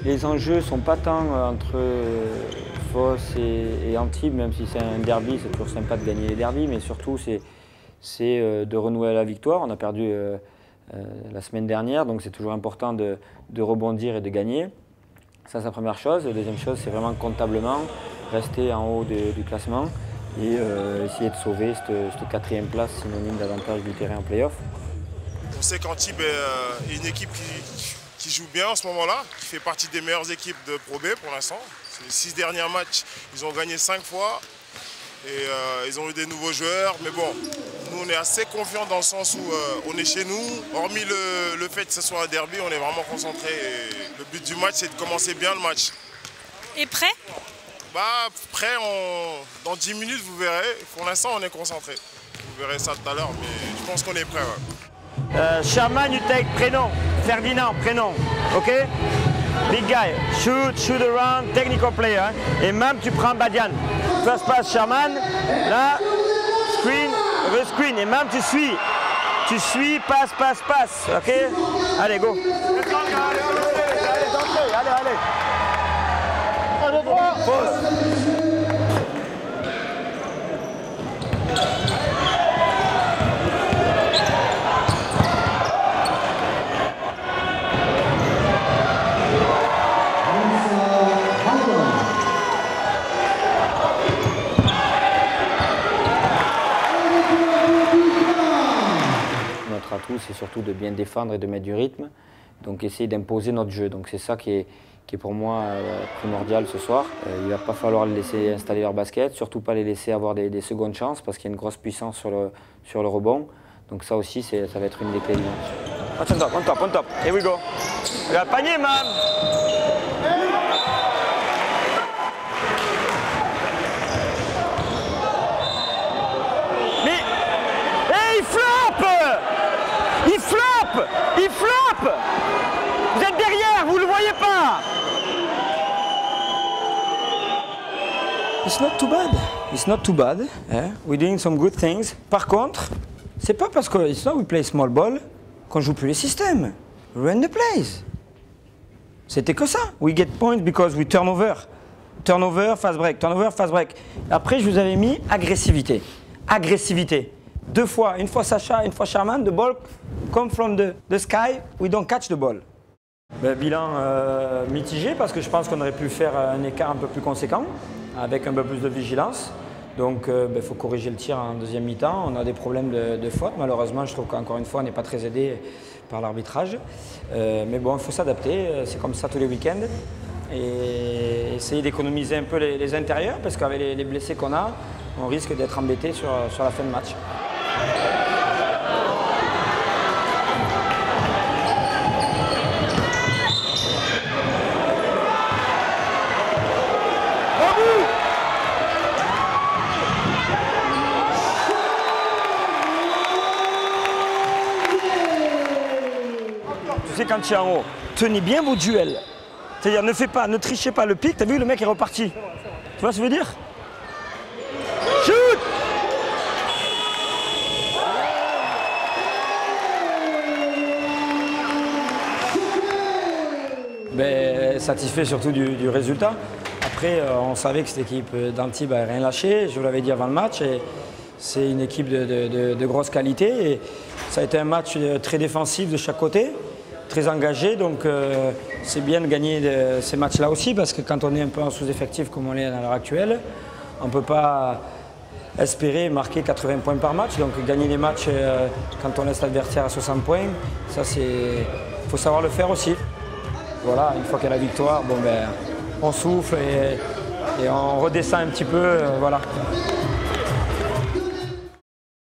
Les enjeux ne sont pas tant entre Fos et Antibes, même si c'est un derby, c'est toujours sympa de gagner les derbys, mais surtout c'est de renouer la victoire. On a perdu la semaine dernière, donc c'est toujours important de rebondir et de gagner. Ça, c'est la première chose. La deuxième chose, c'est vraiment comptablement rester en haut du classement et essayer de sauver cette quatrième place, synonyme d'avantage du terrain en play-off. On sait qu'Antibes est une équipe qui joue bien en ce moment-là, qui fait partie des meilleures équipes de Pro B pour l'instant. Les 6 derniers matchs, ils ont gagné 5 fois et ils ont eu des nouveaux joueurs. Mais bon, nous on est assez confiants dans le sens où on est chez nous. Hormis le fait que ce soit un derby, on est vraiment concentrés. Le but du match, c'est de commencer bien le match. Et prêt? Prêt, dans 10 minutes, vous verrez. Pour l'instant, on est concentrés. Vous verrez ça tout à l'heure, mais je pense qu'on est prêt. Ouais. Sherman, you take prénom. Ferdinand, prénom. OK? Big guy. Shoot around, technical player. Hein? Et même, tu prends Badian. First pass, Sherman. Là, screen, rescreen. Et même, tu suis. Tu suis, passe. OK? Allez, go. Allez. Allez, droit. Pause. Notre atout, c'est surtout de bien défendre et de mettre du rythme, donc essayer d'imposer notre jeu. Donc c'est ça qui est pour moi primordial ce soir. Il ne va pas falloir les laisser installer leur basket, surtout pas les laisser avoir des secondes chances parce qu'il y a une grosse puissance sur le rebond. Donc ça aussi, ça va être une des clés du match. On top. Here we go. Le panier, man. Il floppe. Vous êtes derrière, vous ne le voyez pas. It's not too bad. We're doing some good things. Par contre, c'est pas parce que we play small ball qu'on joue plus les systèmes. Run the plays. C'était que ça. We get points because we turn over. Turnover, fast break. Après, je vous avais mis agressivité. 2 fois, une fois Sacha, une fois Sherman, the ball come from the sky, we don't catch the ball. Bilan mitigé parce que je pense qu'on aurait pu faire un écart un peu plus conséquent avec un peu plus de vigilance. Donc il faut corriger le tir en deuxième mi-temps. On a des problèmes de faute. Malheureusement, je trouve qu'encore une fois, on n'est pas très aidé par l'arbitrage. Mais bon, il faut s'adapter. C'est comme ça tous les week-ends. Et essayer d'économiser un peu les intérieurs parce qu'avec les blessés qu'on a, on risque d'être embêté sur la fin de match. Tu sais, quand tu es en haut, tenez bien vos duels. C'est-à-dire, ne trichez pas le pic. T'as vu, le mec est reparti. Tu vois ce que je veux dire? Shoot! Satisfait surtout du résultat. Après, on savait que cette équipe d'Antibes n'avait rien lâché. Je vous l'avais dit avant le match. C'est une équipe de grosse qualité. Et ça a été un match très défensif de chaque côté, très engagé. Donc, c'est bien de gagner ces matchs-là aussi parce que quand on est un peu en sous-effectif comme on l'est à l'heure actuelle, on ne peut pas espérer marquer 80 points par match. Donc, gagner les matchs quand on laisse l'adversaire à 60 points, ça, il faut savoir le faire aussi. Voilà, une fois qu'il y a la victoire, on souffle et on redescend un petit peu, voilà.